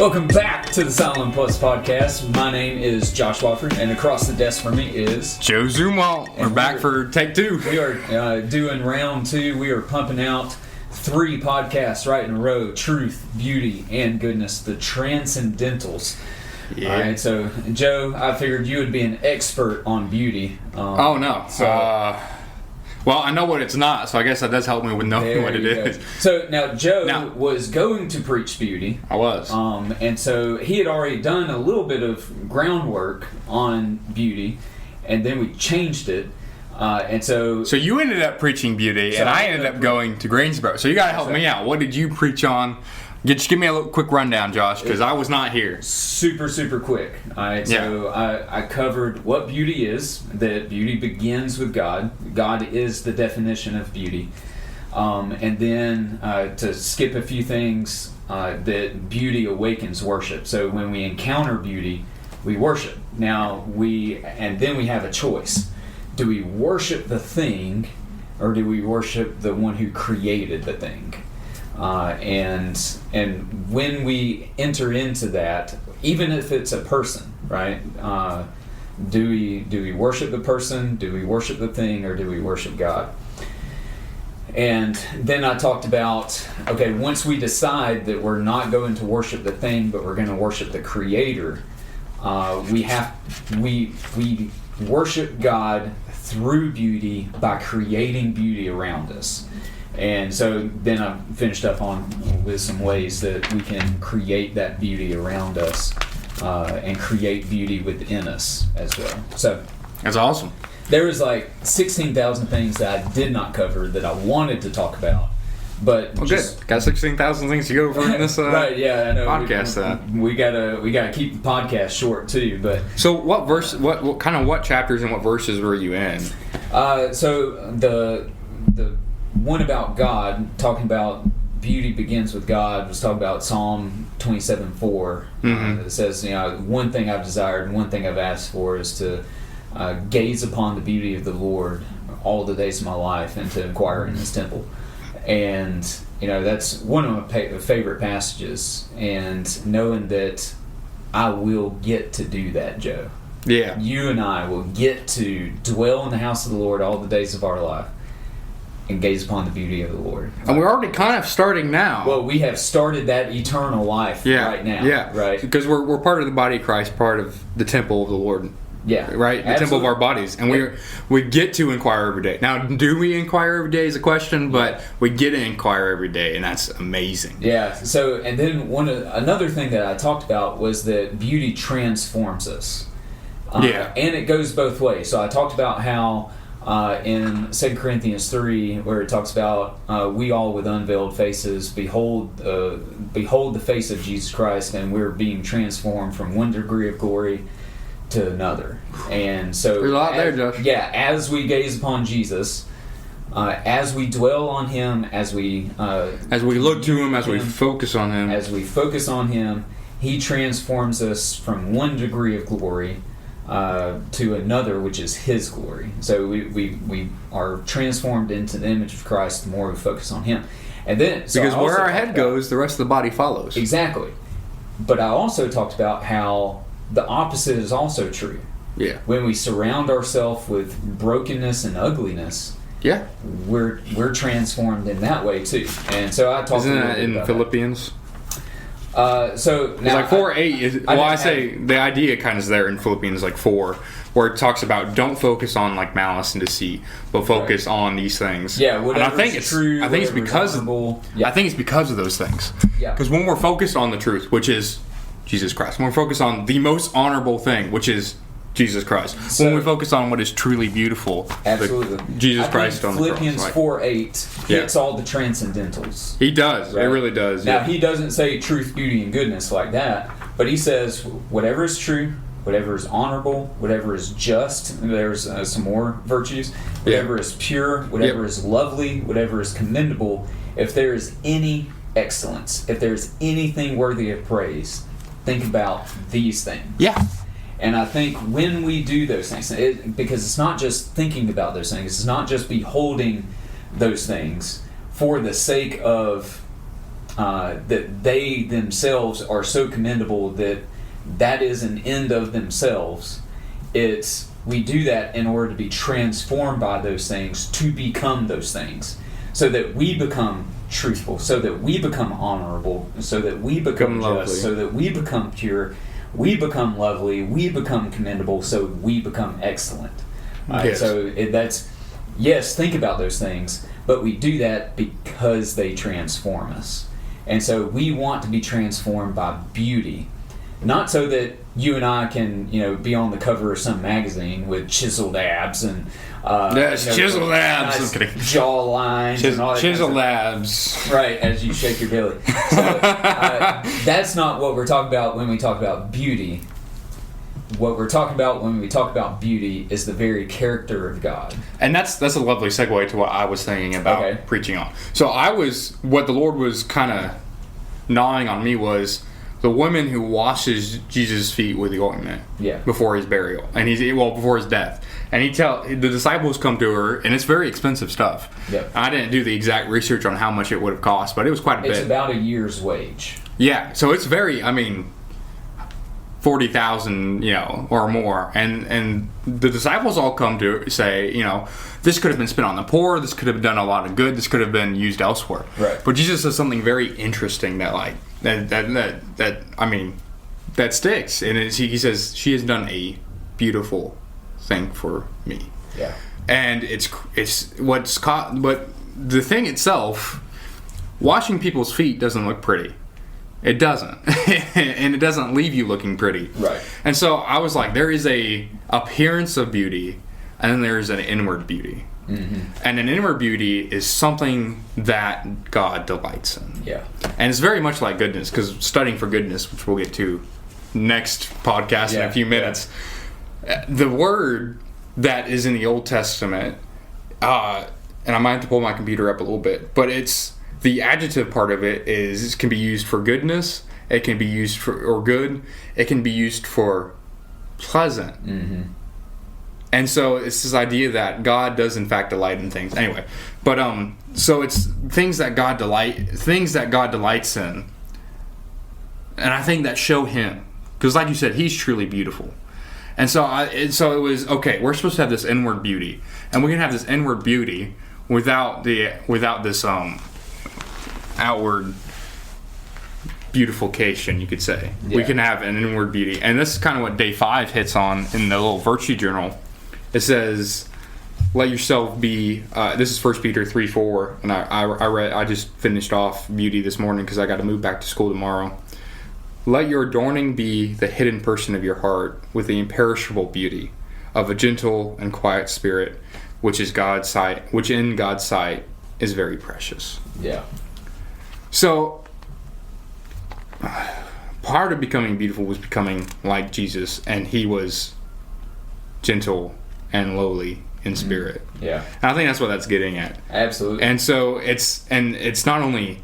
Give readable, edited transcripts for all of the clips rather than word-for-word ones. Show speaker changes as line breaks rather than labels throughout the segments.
Welcome back to the Silent Plus podcast. My name is Josh Watford, and across the desk from me is
Joe Zumwalt. We're back for take two.
We are doing round two. We are pumping out 3 podcasts right in a row: truth, beauty, and goodness. The transcendentals.
Yeah.
All right. So, Joe, I figured you would be an expert on beauty.
Oh no. Well, I know what it's not, so I guess that does help me with knowing what it is.
So now Joe was going to preach beauty.
I was.
And so he had already done a little bit of groundwork on beauty, and then we changed it. So
you ended up preaching beauty, and I ended up going to Greensboro. So you got to help me out. What did you preach on? Just give me a little quick rundown, Josh, because I was not here.
Super quick. All right, so I covered what beauty is, that beauty begins with God. God is the definition of beauty. And then to skip a few things, that beauty awakens worship. So when we encounter beauty, we worship. And then we have a choice. Do we worship the thing, or do we worship the one who created the thing? And when we enter into that, even if it's a person, right? Do we worship the person? Do we worship the thing? Or do we worship God? And then I talked about, okay, once we decide that we're not going to worship the thing, but we're going to worship the Creator, we worship God through beauty by creating beauty around us. And so then I finished up with some ways that we can create that beauty around us and create beauty within us as well. So
that's awesome.
There was like 16,000 things that I did not cover that I wanted to talk about. But
good. Got 16,000 things to go over in this
right, yeah, I know.
podcast.
We gotta keep the podcast short too. But
so what verse? What chapters and what verses were you in?
So the one about God, talking about beauty begins with God, was talking about Psalm 27:4. It says, one thing I've desired and one thing I've asked for is to gaze upon the beauty of the Lord all the days of my life and to inquire in His temple. And that's one of my favorite passages. And knowing that I will get to do that, Joe.
Yeah.
You and I will get to dwell in the house of the Lord all the days of our life and gaze upon the beauty of the Lord.
And we're already kind of starting now.
Well, we have started that eternal life right now. Yeah, right.
Because we're part of the body of Christ, part of the temple of the Lord.
Yeah,
right. The temple of our bodies, and we get to inquire every day. Now, do we inquire every day is a question, but we get to inquire every day, and that's amazing.
Yeah. So, and then another thing that I talked about was that beauty transforms us. And it goes both ways. So I talked about how. In 2 Corinthians 3, where it talks about we all with unveiled faces behold the face of Jesus Christ, and we're being transformed from one degree of glory to another. And so
there's a lot there, Josh.
Yeah, as we gaze upon Jesus, as we dwell on Him, as we
look to Him, as we focus on Him, He transforms us from one degree of glory to another, which is His glory. So we are transformed into the image of Christ the more we focus on Him. And then because where our head goes, the rest of the body follows.
Exactly. But I also talked about how the opposite is also true.
Yeah.
When we surround ourselves with brokenness and ugliness, we're transformed in that way too. And so I talked.
Isn't that in Philippians?
So now,
it's like 4:8 is. I say the idea kind of is there in Philippians 4, where it talks about don't focus on malice and deceit, but focus on these things.
Yeah,
and I think it's
true.
I think it's because I think it's because of those things. Yeah. Because when we're focused on the truth, which is Jesus Christ, when we're focused on the most honorable thing, which is Jesus Christ, when we focus on what is truly beautiful,
absolutely,
Jesus Christ on the cross.
Philippians 4:8 hits all the transcendentals.
He does. Right? It really does.
Now he doesn't say truth, beauty, and goodness like that, but he says whatever is true, whatever is honorable, whatever is just. There's some more virtues. Whatever is pure, whatever is lovely, whatever is commendable. If there is any excellence, if there is anything worthy of praise, think about these things.
Yeah.
And I think when we do those things, because it's not just thinking about those things, it's not just beholding those things for the sake of that they themselves are so commendable that is an end of themselves. We do that in order to be transformed by those things to become those things, so that we become truthful, so that we become honorable, so that we become just, lovely. So that we become pure, we become lovely, we become commendable, so we become excellent.
Yes.
So think about those things, but we do that because they transform us. And so we want to be transformed by beauty, not so that you and I can, be on the cover of some magazine with chiseled abs and
chiseled abs,
nice jaw lines, and all that
chiseled abs.
Right, as you shake your belly. So that's not what we're talking about when we talk about beauty. What we're talking about when we talk about beauty is the very character of God.
And that's a lovely segue to what I was thinking about preaching on. So what the Lord was kind of gnawing on me was the woman who washes Jesus' feet with the ointment before his burial, and before his death. And the disciples come to her, and it's very expensive stuff. Yep. I didn't do the exact research on how much it would have cost, but it was quite a bit.
It's about a year's wage.
Yeah, so it's very, 40,000, or more. And the disciples all come to say, this could have been spent on the poor, this could have done a lot of good, this could have been used elsewhere.
Right.
But Jesus says something very interesting that sticks. And he says, she has done a beautiful thing for me.
Yeah.
And but the thing itself, washing people's feet doesn't look pretty. It doesn't. And it doesn't leave you looking pretty.
Right.
And so I was like, there is a appearance of beauty, and then there's an inward beauty. Mm-hmm. And an inward beauty is something that God delights in.
Yeah.
And it's very much like goodness, because studying for goodness, which we'll get to next podcast in a few minutes, the word that is in the Old Testament, and I might have to pull my computer up a little bit, but the adjective part of it can be used for goodness, it can be used for good, it can be used for pleasant. Mm-hmm. And so it's this idea that God does in fact delight in things. Anyway, but so it's things that God delights in, and I think that show Him, because like you said, He's truly beautiful. And so it was okay. We're supposed to have this inward beauty, and we can have this inward beauty without this outward beautification, you could say. Yeah. We can have an inward beauty, and this is kind of what day 5 hits on in the little virtue journal. It says, "Let yourself be." This is 1 Peter 3:4, and I just finished off beauty this morning because I got to move back to school tomorrow. Let your adorning be the hidden person of your heart, with the imperishable beauty of a gentle and quiet spirit, which in God's sight is very precious.
Yeah.
So, part of becoming beautiful was becoming like Jesus, and He was gentle and lowly in spirit.
Yeah.
And I think that's what that's getting at.
Absolutely.
And so it's not only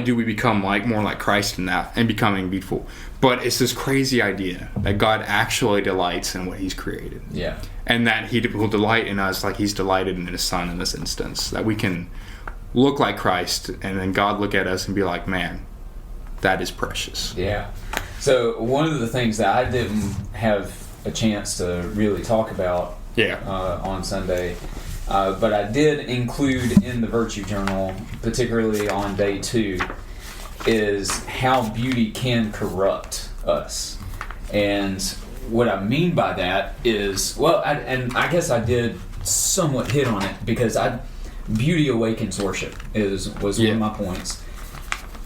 do we become more like Christ in that and becoming beautiful, but it's this crazy idea that God actually delights in what He's created.
Yeah.
And that He will delight in us like He's delighted in His Son in this instance. That we can look like Christ, and then God look at us and be like, man, that is precious.
Yeah. So one of the things that I didn't have a chance to really talk about on Sunday, but I did include in the Virtue Journal, particularly on day 2, is how beauty can corrupt us. And what I mean by that is, I guess I did somewhat hit on it, because beauty awakens worship was one of my points.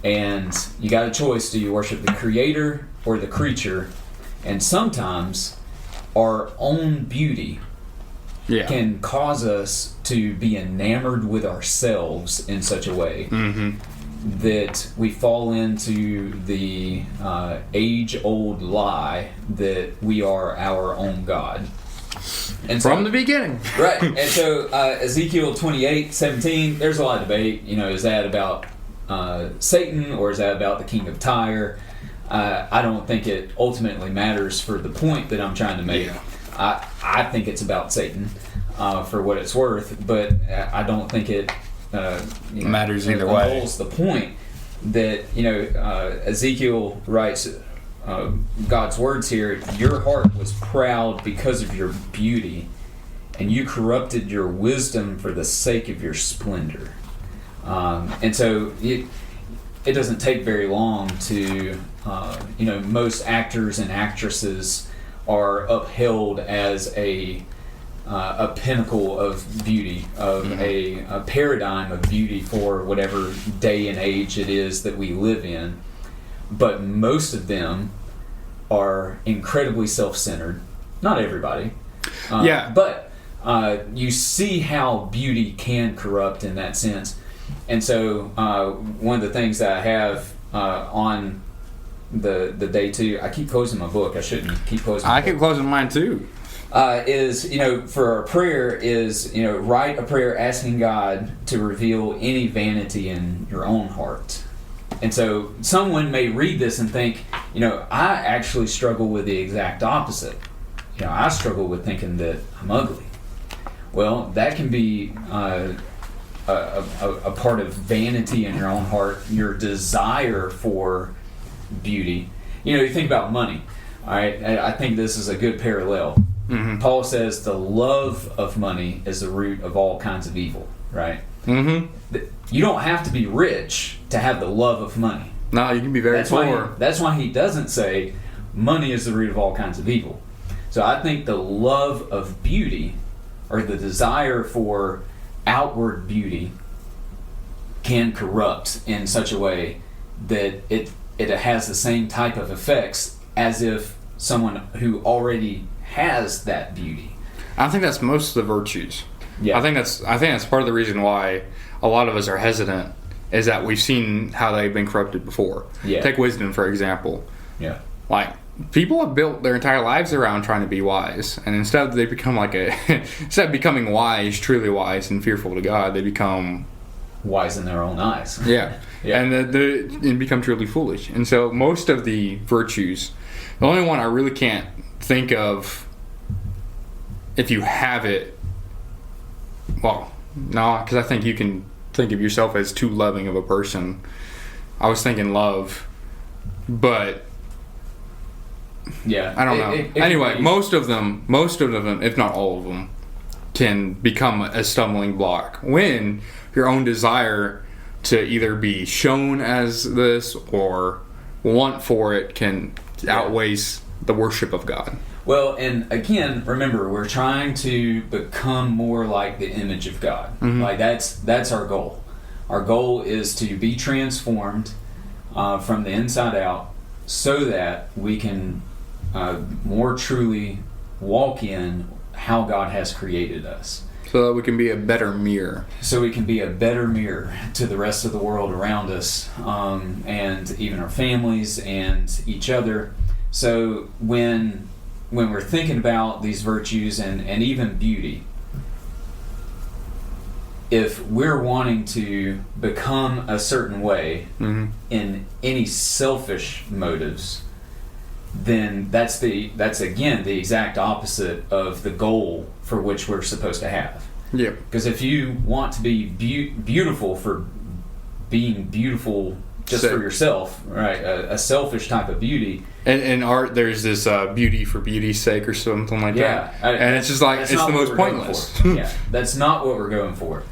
And you got a choice: do you worship the Creator or the creature? And sometimes our own beauty can cause us to be enamored with ourselves in such a way that we fall into the age-old lie that we are our own God. And
from the beginning.
Right. And so Ezekiel 28:17, there's a lot of debate. Is that about Satan, or is that about the king of Tyre? I don't think it ultimately matters for the point that I'm trying to make. Yeah. I think it's about Satan, for what it's worth, but I don't think it
matters either way.
Holds the point. that, Ezekiel writes God's words here, your heart was proud because of your beauty, and you corrupted your wisdom for the sake of your splendor. And so it doesn't take very long to, most actors and actresses are upheld as a pinnacle of beauty, of a paradigm of beauty for whatever day and age it is that we live in. But most of them are incredibly self-centered. Not everybody. But you see how beauty can corrupt in that sense. And so one of the things that I have on the day two, I keep closing my book. I shouldn't keep closing my book.
I keep closing mine too.
Is, for our prayer is, write a prayer asking God to reveal any vanity in your own heart. And so someone may read this and think, I actually struggle with the exact opposite. I struggle with thinking that I'm ugly. Well, that can be a part of vanity in your own heart, your desire for beauty. You think about money. All right, I think this is a good parallel. Mm-hmm. Paul says the love of money is the root of all kinds of evil, right? Mm-hmm. You don't have to be rich to have the love of money.
No, you can be very poor.
That's why he doesn't say money is the root of all kinds of evil. So I think the love of beauty, or the desire for outward beauty, can corrupt in such a way that it has the same type of effects as if someone who already has that beauty.
I think that's most of the virtues.
Yeah.
I think that's part of the reason why a lot of us are hesitant, is that we've seen how they've been corrupted before.
Yeah.
Take wisdom, for example.
Yeah.
Like, people have built their entire lives around trying to be wise, and instead they become instead of becoming wise, truly wise and fearful to God, they become
wise in their own eyes.
Yeah. Yeah. And become truly foolish. And so most of the virtues, the only one I really can't think of, if you have it, well, no, because I think you can think of yourself as too loving of a person. I was thinking love, but
yeah,
I don't know. Anyway, most of them, if not all of them, can become a stumbling block when your own desire to either be shown as this or want for it can outweighs the worship of God.
Well, and again, remember, we're trying to become more like the image of God. Mm-hmm. Like that's our goal. Our goal is to be transformed from the inside out, so that we can more truly walk in how God has created us.
So that we can be a better mirror.
So we can be a better mirror to the rest of the world around us, and even our families and each other. So when we're thinking about these virtues and even beauty, if we're wanting to become a certain way in any selfish motives, then that's again the exact opposite of the goal for which we're supposed to have.
Yeah.
Because if you want to be beautiful for being beautiful just for yourself, right? A selfish type of beauty.
And in art, there's this beauty for beauty's sake or something like that. And it's just like, it's the most pointless.
Yeah, that's not what we're going for.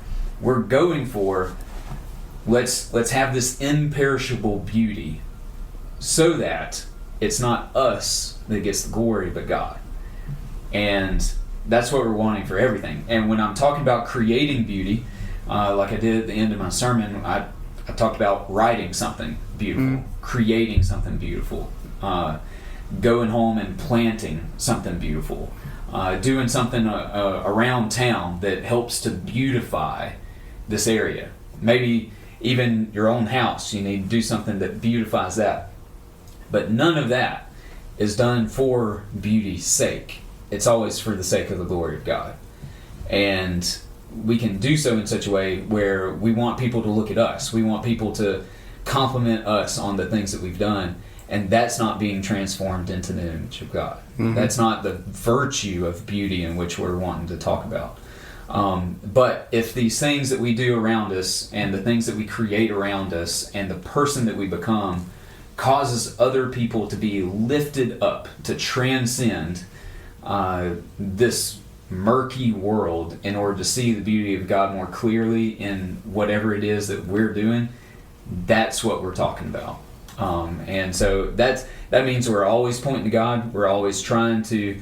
We're going for, let's have this imperishable beauty, so that it's not us that gets the glory, but God. And that's what we're wanting for everything. And when I'm talking about creating beauty, like I did at the end of my sermon, I talked about writing something beautiful, creating something beautiful, going home and planting something beautiful, doing something around town that helps to beautify this area. Maybe even your own house, you need to do something that beautifies that. But none of that is done for beauty's sake. It's always for the sake of the glory of God. And we can do so in such a way where we want people to look at us. We want people to compliment us on the things that we've done. And that's not being transformed into the image of God. Mm-hmm. That's not the virtue of beauty in which we're wanting to talk about. But if these things that we do around us and the things that we create around us and the person that we become causes other people to be lifted up, to transcend this murky world in order to see the beauty of God more clearly in whatever it is that we're doing, that's what we're talking about. And so that means we're always pointing to God. We're always trying to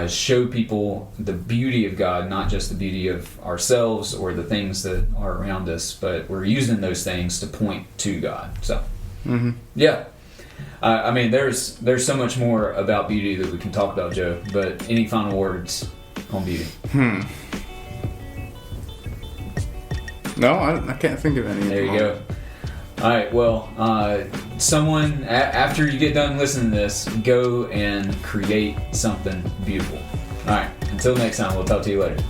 show people the beauty of God, not just the beauty of ourselves or the things that are around us, but we're using those things to point to God. So, yeah. I mean, there's so much more about beauty that we can talk about, Joe, but any final words on beauty?
No, I can't think of any.
There you go. All right, well, someone, after you get done listening to this, go and create something beautiful. All right, until next time, we'll talk to you later.